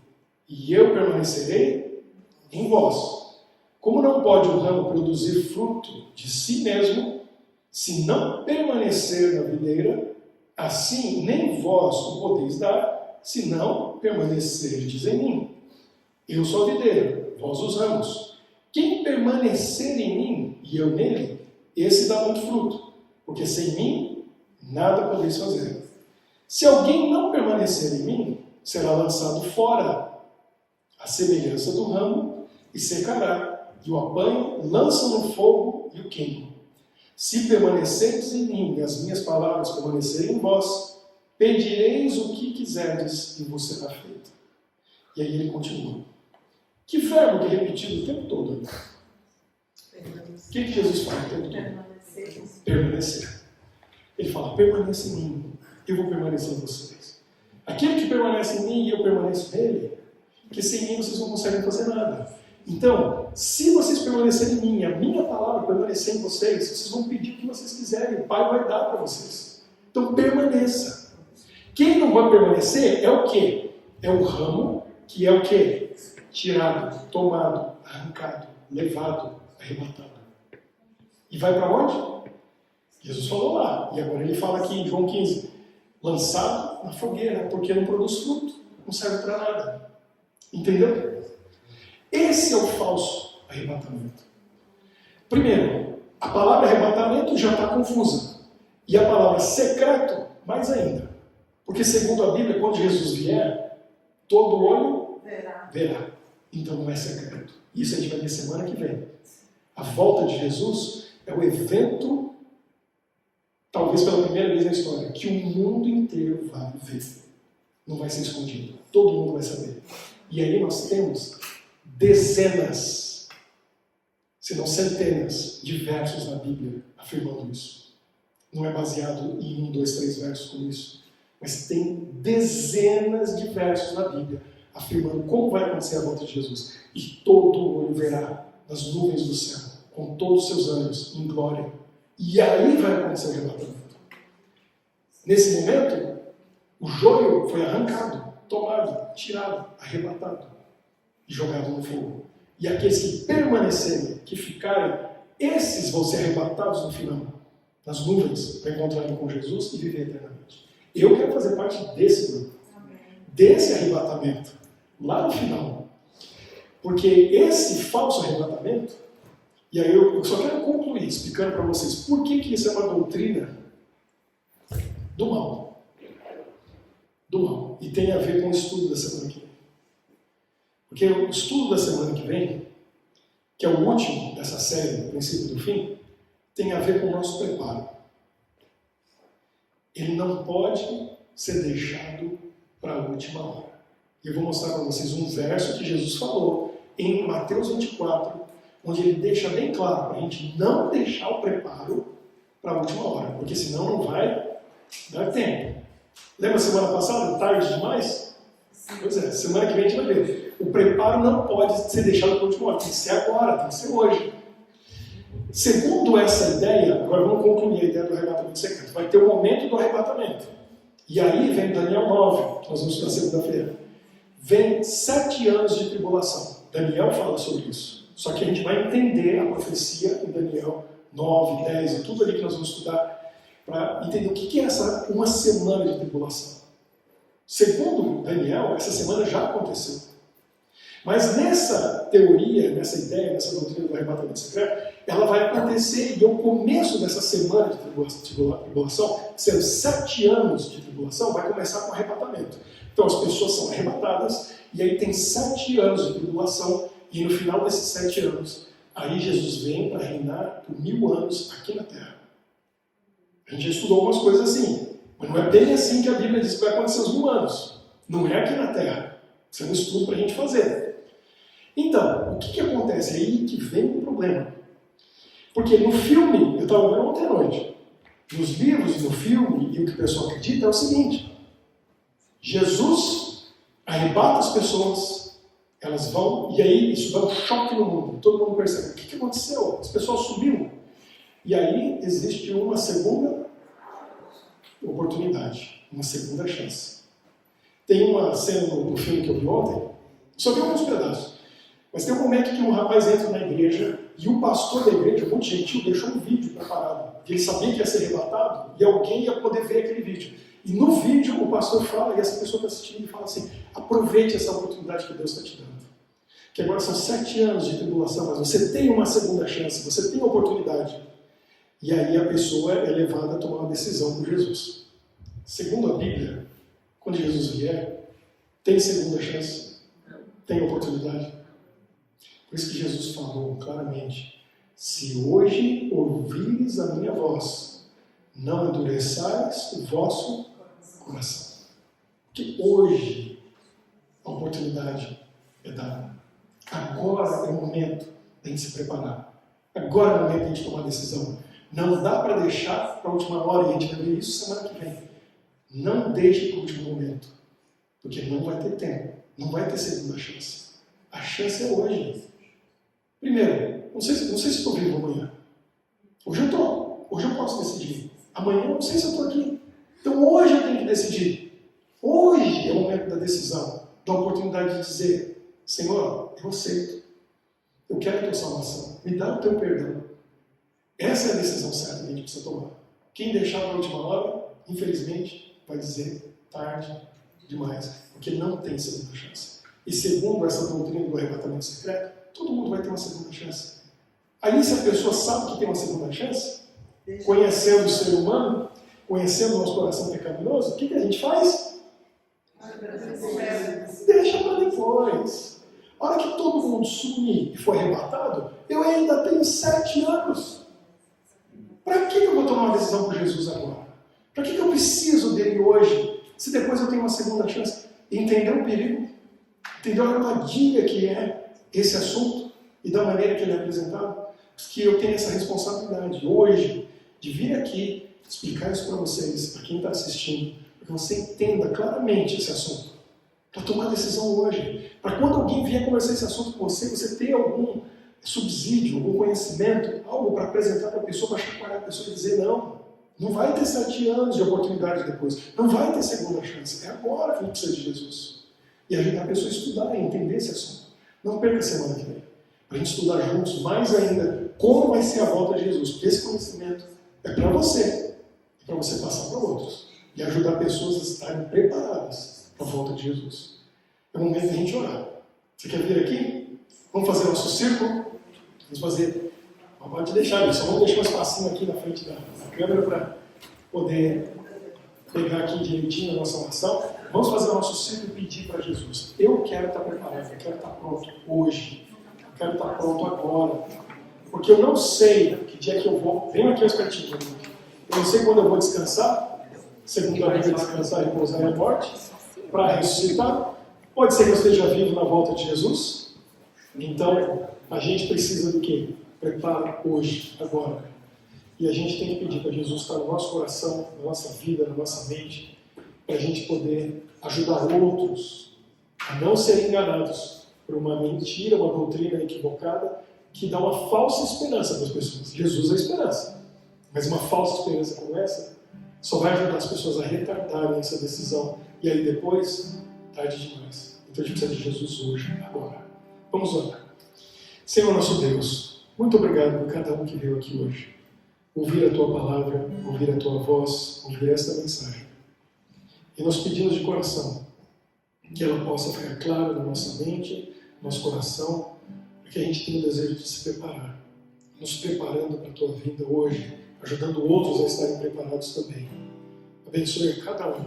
[SPEAKER 1] e eu permanecerei em vós. Como não pode o ramo produzir fruto de si mesmo, se não permanecer na videira, assim nem vós o podeis dar, se não permanecerdes em mim. Eu sou a videira, vós os ramos. Quem permanecer em mim e eu nele, esse dá muito fruto, porque sem mim nada podeis fazer. Se alguém não permanecer em mim, será lançado fora, à semelhança do ramo, e secará, e o apanham, lançam no fogo e o queimam. Se permanecerdes em mim e as minhas palavras permanecerem em vós, pedireis o que quiserdes e vos será feito. E aí ele continua. Que verbo que é repetido o tempo todo? O que Jesus fala o tempo todo? Permanecer. Ele fala: permaneça em mim, eu vou permanecer em vocês. Aquele que permanece em mim e eu permaneço nele, porque sem mim vocês não conseguem fazer nada. Então, se vocês permanecerem em mim, a minha palavra permanecer em vocês, vocês vão pedir o que vocês quiserem, o Pai vai dar para vocês. Então permaneça. Quem não vai permanecer é o quê? É o ramo que é o quê? Tirado, tomado, arrancado, levado, arrebatado. E vai para onde? Jesus falou lá, e agora ele fala aqui em João 15, lançado na fogueira, porque não produz fruto, não serve para nada. Entendeu? Esse é o falso arrebatamento. Primeiro, a palavra arrebatamento já está confusa. E a palavra secreto, mais ainda. Porque segundo a Bíblia, quando Jesus vier, todo olho verá. Então não é secreto. Isso a gente vai ver semana que vem. A volta de Jesus é o evento, talvez pela primeira vez na história, que o mundo inteiro vai ver. Não vai ser escondido. Todo mundo vai saber. E aí nós temos dezenas, se não centenas, de versos na Bíblia afirmando isso. Não é baseado em 1, 2, 3 versos como isso. Mas tem dezenas de versos na Bíblia afirmando como vai acontecer a volta de Jesus. E todo olho verá nas nuvens do céu, com todos os seus anjos, em glória. E aí vai acontecer o arrebatamento. Nesse momento, o joio foi arrancado, tomado, tirado, arrebatado e jogado no fogo. E aqueles que permanecerem, que ficarem, esses vão ser arrebatados no final, nas nuvens, para encontrarem com Jesus e viver eternamente. Eu quero fazer parte desse grupo, desse arrebatamento, lá no final. Porque esse falso arrebatamento, e aí eu só quero concluir explicando para vocês por que isso é uma doutrina do mal. Do mal. E tem a ver com o estudo da semana que vem. Porque o estudo da semana que vem, que é o último dessa série, do princípio do fim, tem a ver com o nosso preparo. Ele não pode ser deixado para a última hora. E eu vou mostrar para vocês um verso que Jesus falou em Mateus 24, onde ele deixa bem claro para a gente não deixar o preparo para a última hora, porque senão não vai dar tempo. Lembra semana passada? Tarde demais? Pois é, semana que vem a gente vai ver. O preparo não pode ser deixado para a última hora, tem que ser agora, tem que ser hoje. Segundo essa ideia, agora vamos concluir a ideia do arrebatamento secreto. Vai ter o momento do arrebatamento. E aí vem Daniel 9, que nós vamos para segunda-feira. Vem 7 anos de tribulação. Daniel fala sobre isso. Só que a gente vai entender a profecia em Daniel 9, 10, é tudo ali que nós vamos estudar, para entender o que é essa uma semana de tribulação. Segundo Daniel, essa semana já aconteceu. Mas nessa teoria, nessa ideia, nessa doutrina do arrebatamento secreto, ela vai acontecer e o começo dessa semana de tribulação, sendo 7 anos de tribulação, vai começar com o arrebatamento. Então as pessoas são arrebatadas e aí tem 7 anos de tribulação e no final desses 7 anos, aí Jesus vem para reinar por 1000 anos aqui na Terra. A gente já estudou algumas coisas assim, mas não é bem assim que a Bíblia diz que vai acontecer os 1000 anos. Não é aqui na Terra. Isso é um estudo para a gente fazer. Então, o que acontece? É aí que vem o problema. Porque no filme, eu estava vendo ontem à noite, nos livros e no filme, e o que o pessoal acredita é o seguinte: Jesus arrebata as pessoas, elas vão, e aí isso dá um choque no mundo. Todo mundo percebe, o que aconteceu? As pessoas subiram. E aí existe uma segunda oportunidade, uma segunda chance. Tem uma cena no filme que eu vi ontem, só vi alguns pedaços, mas tem um momento que um rapaz entra na igreja e o pastor da igreja, muito gentil, deixou um vídeo preparado, que ele sabia que ia ser arrebatado e alguém ia poder ver aquele vídeo. E no vídeo o pastor fala, e essa pessoa está assistindo e fala assim: aproveite essa oportunidade que Deus está te dando. Que agora são 7 anos de tribulação, mas você tem uma segunda chance, você tem a oportunidade. E aí a pessoa é levada a tomar uma decisão por Jesus. Segundo a Bíblia, quando Jesus vier, tem segunda chance, tem oportunidade. Por isso que Jesus falou claramente: se hoje ouvires a minha voz, não endureçais o vosso coração. Porque hoje a oportunidade é dada. Agora é o momento de a gente se preparar. Agora é o momento de a gente tomar decisão. Não dá para deixar para a última hora, e a gente vai ver isso semana que vem. Não deixe para o último momento, porque não vai ter tempo, não vai ter segunda chance. A chance é hoje. Primeiro, não sei se estou vivo amanhã. Hoje eu estou, hoje eu posso decidir. Amanhã eu não sei se eu estou aqui. Então hoje eu tenho que decidir. Hoje é o momento da decisão, da oportunidade de dizer: Senhor, eu aceito. Eu quero a tua salvação. Me dá o teu perdão. Essa é a decisão certa que a gente precisa tomar. Quem deixar para a última hora, infelizmente, vai dizer tarde demais, porque não tem segunda chance. E segundo essa doutrina do arrebatamento secreto, todo mundo vai ter uma segunda chance. Aí, se a pessoa sabe que tem uma segunda chance, conhecendo o ser humano, conhecendo o nosso coração pecaminoso, o que a gente faz? Deixa para depois. A hora que todo mundo sumir e for arrebatado, eu ainda tenho 7 anos. Para que eu vou tomar uma decisão por Jesus agora? Para que eu preciso dele hoje, se depois eu tenho uma segunda chance? Entender o perigo, entender a armadilha que é esse assunto e da maneira que ele é apresentado, que eu tenho essa responsabilidade hoje de vir aqui explicar isso para vocês, para quem está assistindo, para que você entenda claramente esse assunto, para tomar decisão hoje, para quando alguém vier conversar esse assunto com você, você ter algum subsídio, algum conhecimento, algo para apresentar para a pessoa, para chacoalhar a pessoa e dizer: não vai ter 7 anos de oportunidade depois, não vai ter segunda chance, é agora que a gente precisa de Jesus. E ajudar a pessoa a estudar e entender esse assunto. Não perca a semana que vem, para a gente estudar juntos mais ainda como vai ser a volta de Jesus, porque esse conhecimento é para você, e para você passar para outros, e ajudar pessoas a estarem preparadas para a volta de Jesus. É o momento de a gente orar. Você quer vir aqui? Vamos fazer nosso círculo? Vamos fazer. Não pode deixar, só vamos deixar um espacinho aqui na frente da câmera para poder pegar aqui direitinho a nossa oração. Vamos fazer o nosso círculo e pedir para Jesus: eu quero estar preparado, eu quero estar pronto hoje, eu quero estar pronto agora, porque eu não sei que dia que eu vou. Venho aqui aos pertinhos. Eu não sei quando eu vou descansar, segundo a Bíblia, descansar e repousar na morte, para ressuscitar. Pode ser que eu esteja vivo na volta de Jesus. Então, a gente precisa do quê? Preparo hoje, agora. E a gente tem que pedir para Jesus estar no nosso coração, na nossa vida, na nossa mente, para a gente poder ajudar outros a não serem enganados por uma mentira, uma doutrina equivocada, que dá uma falsa esperança para as pessoas. Jesus é a esperança. Mas uma falsa esperança como essa só vai ajudar as pessoas a retardarem essa decisão. E aí depois, tarde demais. Então a gente precisa de Jesus hoje, agora. Vamos orar. Senhor nosso Deus, muito obrigado por cada um que veio aqui hoje. Ouvir a Tua palavra, ouvir a Tua voz, ouvir esta mensagem. E nós pedimos de coração que ela possa ficar clara na nossa mente, no nosso coração, para que a gente tenha o desejo de se preparar, nos preparando para a Tua vinda hoje, ajudando outros a estarem preparados também. Abençoe a cada um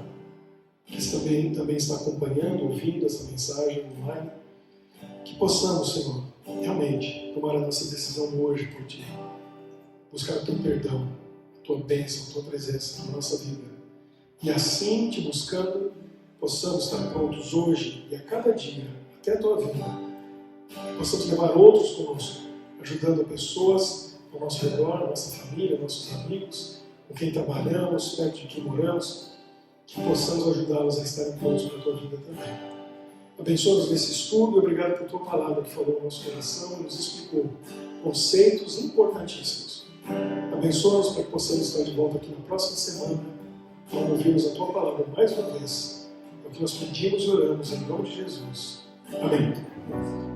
[SPEAKER 1] que também está acompanhando, ouvindo essa mensagem online, que possamos, Senhor, realmente tomar a nossa decisão hoje por Ti, buscar o Teu perdão, a Tua bênção, a Tua presença na nossa vida. E assim, Te buscando, possamos estar prontos hoje e a cada dia, até a Tua vinda. Possamos levar outros conosco, ajudando pessoas ao nosso redor, nossa família, nossos amigos, com quem trabalhamos, perto de quem moramos, que possamos ajudá-los a estarem prontos para a Tua vida também. Abençoa-nos nesse estudo e obrigado por Tua palavra que falou no nosso coração e nos explicou conceitos importantíssimos. Abençoa-nos para que possamos estar de volta aqui na próxima semana para ouvirmos a Tua palavra mais uma vez. É o que nós pedimos e oramos em nome de Jesus. Amém.